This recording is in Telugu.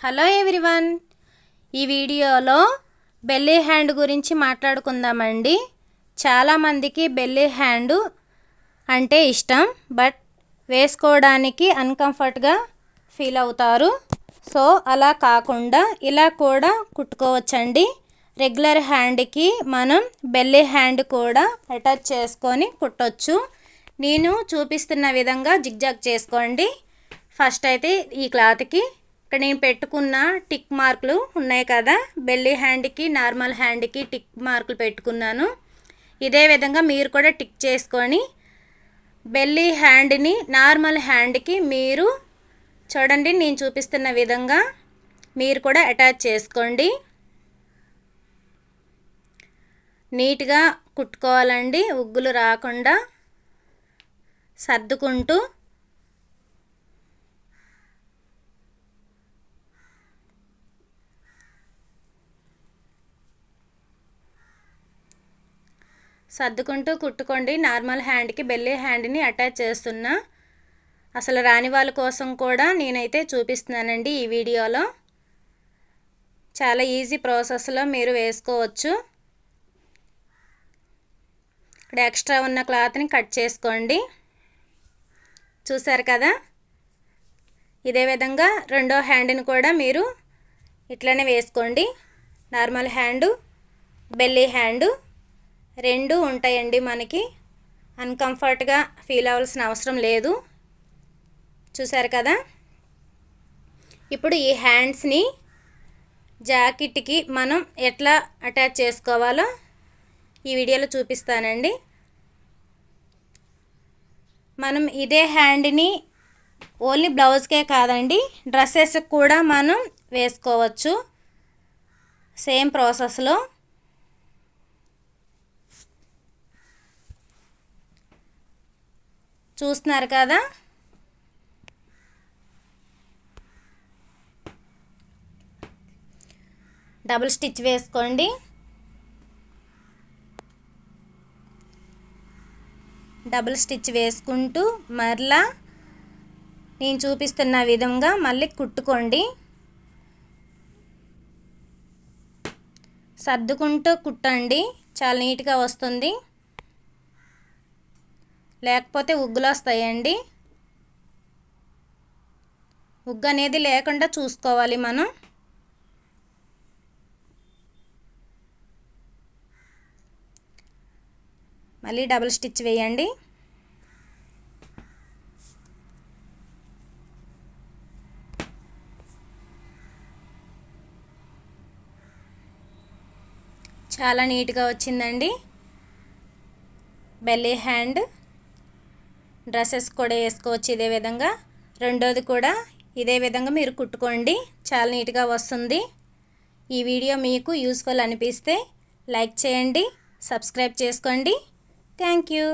హలో ఎవ్రీవన్, ఈ వీడియోలో బెల్లీ హ్యాండ్ గురించి మాట్లాడుకుందామండి. చాలామందికి బెల్లీ హ్యాండ్ అంటే ఇష్టం, బట్ వేసుకోవడానికి అన్కంఫర్ట్గా ఫీల్ అవుతారు. సో అలా కాకుండా ఇలా కూడా కుట్టుకోవచ్చండి. రెగ్యులర్ హ్యాండ్కి మనం బెల్లీ హ్యాండ్ కూడా అటాచ్ చేసుకొని కుట్టొచ్చు. నేను చూపిస్తున్న విధంగా జిగ్జాగ్ చేసుకోండి. ఫస్ట్ అయితే ఈ క్లాత్కి ఇక్కడ నేను పెట్టుకున్న టిక్ మార్కులు ఉన్నాయి కదా, బెల్లీ హ్యాండ్కి నార్మల్ హ్యాండ్కి టిక్ మార్కులు పెట్టుకున్నాను. ఇదే విధంగా మీరు కూడా టిక్ చేసుకొని బెల్లీ హ్యాండ్ని నార్మల్ హ్యాండ్కి మీరు చూడండి, నేను చూపిస్తున్న విధంగా మీరు కూడా అటాచ్ చేసుకోండి. నీట్గా కుట్టుకోవాలండి, ఉగ్గులు రాకుండా సర్దుకుంటూ. కుట్టుకోండి. నార్మల్ హ్యాండ్కి బెల్లీ హ్యాండ్ని అటాచ్ చేస్తున్నా. అసలు రాని వాళ్ళ కోసం కూడా నేనైతే చూపిస్తున్నానండి ఈ వీడియోలో. చాలా ఈజీ ప్రాసెస్లో మీరు వేసుకోవచ్చు. ఇక్కడ ఎక్స్ట్రా ఉన్న క్లాత్ని కట్ చేసుకోండి. చూసారు కదా, ఇదే విధంగా రెండో హ్యాండ్ని కూడా మీరు ఇట్లనే వేసుకోండి. నార్మల్ హ్యాండ్, బెల్లీ హ్యాండ్ రెండు ఉంటాయండి. మనకి అన్కంఫర్ట్గా ఫీల్ అవ్వాల్సిన అవసరం లేదు. చూసారు కదా, ఇప్పుడు ఈ హ్యాండ్స్ని జాకెట్కి మనం ఎట్లా అటాచ్ చేసుకోవాలో ఈ వీడియోలో చూపిస్తానండి. మనం ఇదే హ్యాండ్ని ఓన్లీ బ్లౌజ్కే కాదండి, డ్రెస్సెస్కి కూడా మనం వేసుకోవచ్చు సేమ్ ప్రాసెస్లో. చూస్తున్నారు కదా, డబుల్ స్టిచ్ వేసుకోండి. డబుల్ స్టిచ్ వేసుకుంటూ మరలా నేను చూపిస్తున్న విధంగా మళ్ళీ కుట్టుకోండి. సర్దుకుంటూ కుట్టండి, చాలా నీట్గా వస్తుంది. లేకపోతే ఉగ్గులు వస్తాయండి. ఉగ్గు అనేది లేకుండా చూసుకోవాలి మనం. మళ్ళీ డబుల్ స్టిచ్ వేయండి. చాలా నీట్గా వచ్చిందండి బెల్లీ హ్యాండ్. డ్రెస్సెస్ కూడా వేసుకోవచ్చు ఇదే విధంగా. రెండోది కూడా ఇదే విధంగా మీరు కుట్టుకోండి, చాలా నీట్గా వస్తుంది. ఈ వీడియో మీకు యూస్ఫుల్ అనిపిస్తే లైక్ చేయండి, సబ్స్క్రైబ్ చేసుకోండి. Thank you.